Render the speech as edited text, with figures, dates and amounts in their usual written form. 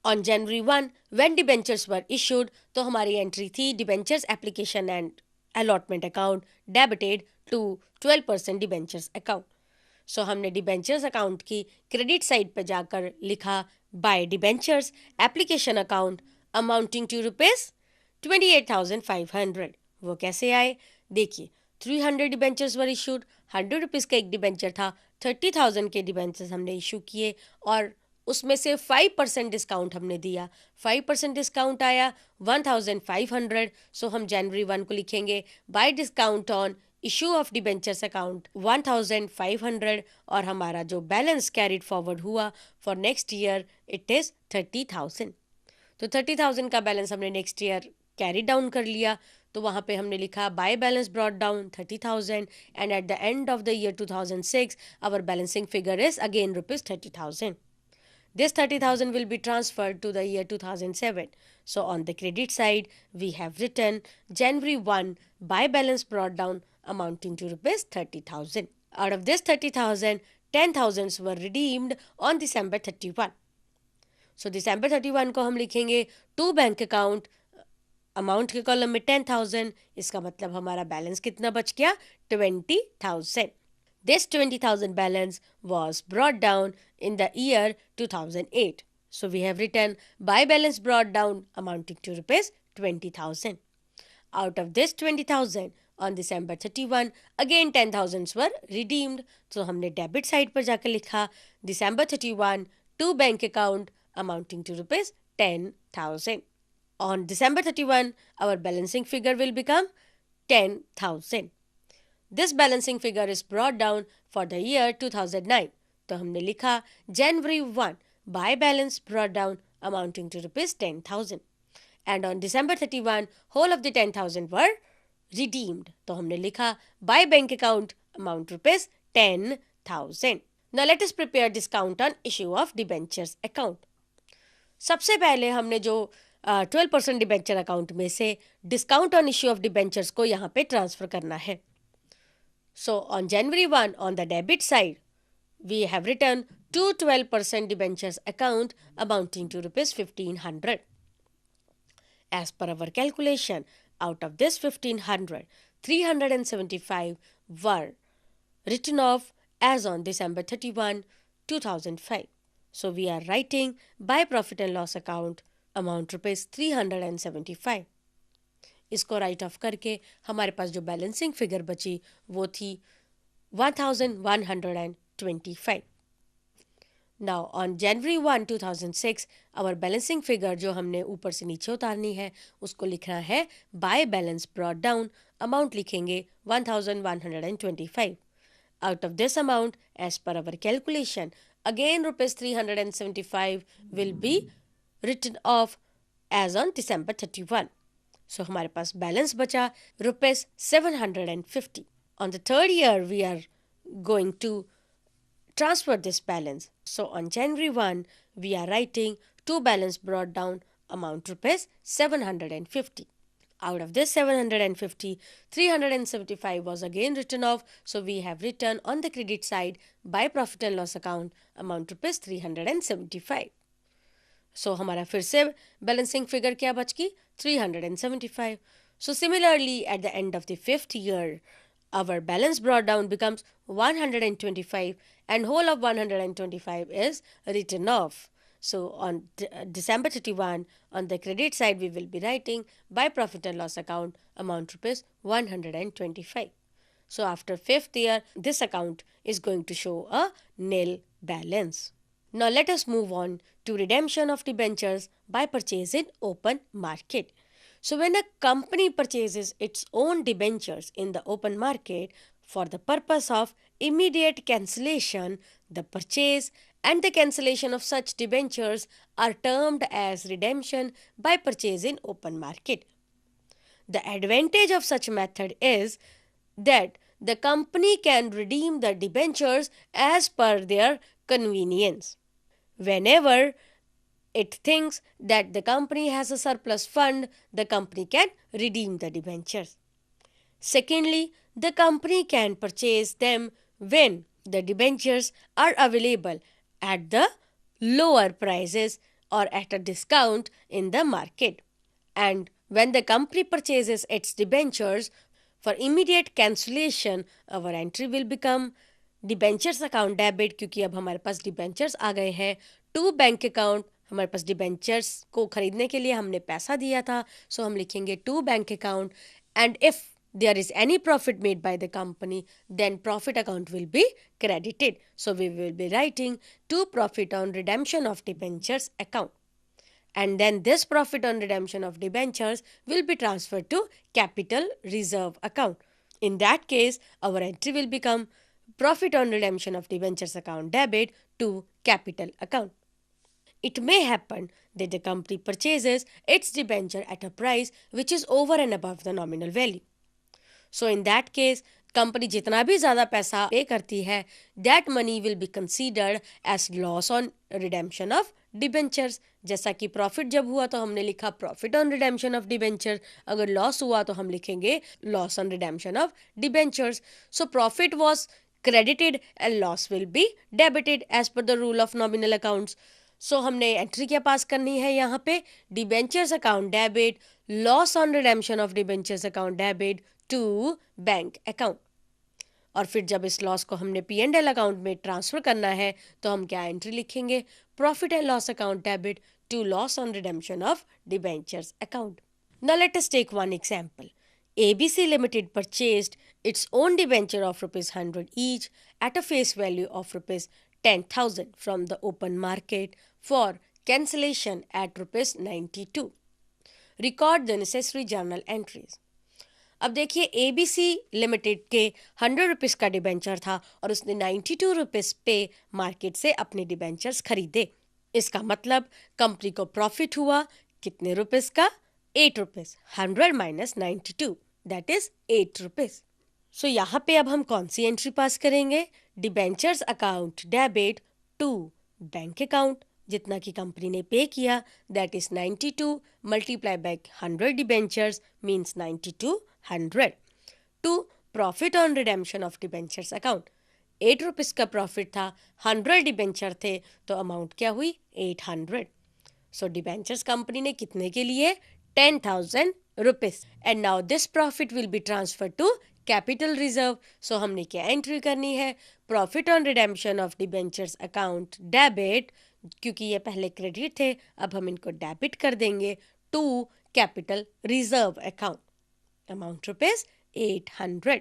On January 1 when debentures were issued, तो हमारी entry थी debentures application and allotment account debited to 12% debentures account. So हमने debentures account की credit side पर जाकर लिखा by debentures application account amounting to rupees 28,500। वो कैसे आए देखिए, 300 डिबेंचर्स वर इशूड, 100 रुपीज़ का एक डिबेंचर था, 30,000 के डिबेंचर्स हमने इशू किए और उसमें से 5% डिस्काउंट हमने दिया। 5% डिस्काउंट आया 1,500। सो हम जनवरी 1 को लिखेंगे bye discount on issue of debentures account 1,500 और हमारा जो बैलेंस कैरिड फॉरवर्ड हुआ for next year it is 30,000। तो 30,000 का बैलेंस हमने नेक्स्ट ईयर कैरी डाउन कर लिया। तो वहाँ पे हमने लिखा by balance brought down 30,000 and at the end of the year 2006 our balancing figure is again rupees 30,000. This 30,000 will be transferred to the year 2007. So on the credit side, we have written January 1 buy balance brought down amounting to rupees 30,000. Out of this 30,000, 10,000 were redeemed on December 31. So December 31 को हम लिखेंगे to bank account, amount के column में 10,000, इसका मतलब हमारा balance कितना बच गया 20,000. This 20,000 balance was brought down in the year 2008. So we have written buy balance brought down amounting to rupees 20,000. Out of this 20,000 on December 31 again 10,000 were redeemed. So हमने debit side पर जाकर लिखा December 31 to bank account amounting to rupees 10,000. On December 31 our balancing figure will become 10,000. This balancing figure is brought down for the year 2009. तो हमने लिखा January 1 buy balance brought down amounting to rupees 10,000. And on December 31 whole of the 10,000 were redeemed. तो हमने लिखा buy bank account amount rupees 10,000. Now let us prepare discount on issue of debentures account. सबसे पहले हमने जो 12% debenture account में से discount on issue of debentures को यहाँ पे ट्रांसफर करना है. So on January 1 on the debit side, we have written two 12% debentures account amounting to rupees 1,500. As per our calculation, out of this 1,500, 375 were written off as on December 31, 2005. So we are writing by profit and loss account amount rupees 375. इसको right of करके हमारे पास जो balancing figure बची वो थी 1,125. Now on January 1 2006 our balancing figure जो हमने ऊपर से नीचे उतारनी है उसको लिखना है by balance brought down, amount लिखेंगे 1,125. Out of this amount as per our calculation again rupees 375 will be written off as on December 31. So हमारे पास बैलेंस बचा rupees 750. On the third year we are going to transfer this balance. So on January 1 we are writing two balance brought down amount rupees 750. Out of this 750, 375 was again written off. So we have written on the credit side by profit and loss account amount rupees 375. So हमारा फिर से balancing figure क्या बच गई 375. So similarly at the end of the fifth year our balance brought down becomes 125 and whole of 125 is written off. So on December 31 on the credit side we will be writing by profit and loss account amount rupees 125. So after fifth year this account is going to show a nil balance. Now let us move on to redemption of debentures by purchase in open market. So when a company purchases its own debentures in the open market for the purpose of immediate cancellation, the purchase and the cancellation of such debentures are termed as redemption by purchase in open market. The advantage of such method is that the company can redeem the debentures as per their convenience. Whenever it thinks that the company has a surplus fund, the company can redeem the debentures. Secondly, the company can purchase them when the debentures are available at the lower prices or at a discount in the market. And when the company purchases its debentures for immediate cancellation, our entry will become debentures account debit, क्योंकि अब हमारे पास debentures आ गए हैं, to bank account. हमारे पास debentures को खरीदने के लिए हमने पैसा दिया था, so हम लिखेंगे to bank account. And if there is any profit made by the company, then profit account will be credited. So we will be writing to profit on redemption of debentures account. And then this profit on redemption of debentures will be transferred to capital reserve account. In that case, our entry will become profit on redemption of debentures account debit to capital account. It may happen that the company purchases its debenture at a price which is over and above the nominal value. So in that case, company जितना भी ज़्यादा पैसा pay करती है, that money will be considered as loss on redemption of debentures. जैसा कि profit जब हुआ तो हमने लिखा profit on redemption of debenture, अगर लॉस हुआ तो हम लिखेंगे loss on redemption of debentures. So profit was credited and loss will be debited as per the rule of nominal accounts. So हमने एंट्री क्या पास करनी है यहाँ पे, debentures account debit, loss on redemption of debentures account debit to bank account. और फिर जब इस लॉस को हमने P&L अकाउंट में ट्रांसफर करना है तो हम क्या एंट्री लिखेंगे, profit and loss account debit to loss on redemption of debentures account. Now let us take one example. ABC Limited purchased its own debenture of rupees 100 each at a face value of rupees 10,000 from the open market for cancellation at rupees 92. Record the necessary journal entries. अब देखिए ABC limited के 100 rupees का debenture था और उसने 92 rupees पे market से अपने डिबेंचर्स खरीदे. इसका मतलब कंपनी को प्रॉफिट हुआ कितने रुपीज़ का, 8 rupees. 100 minus 92 that is 8 rupees. So यहाँ पे अब हम कौन सी एंट्री पास करेंगे, debentures account debit to bank account. जितना कि कंपनी ने पे किया that is 92 multiply by 100 debentures means 9200 to profit on redemption of debentures account. 8 rupees का प्रॉफिट था, 100 डिबेंचर थे तो अमाउंट क्या हुई 800. सो डिबेंचर्स कंपनी ने कितने के लिए 10,000 rupees. And now this profit will be transfer to capital reserve. So हमने क्या एंट्री करनी है, profit on redemption of debentures account debit, क्योंकि ये पहले क्रेडिट थे अब हम इनको डेबिट कर देंगे to capital reserve account, amount rupees 800.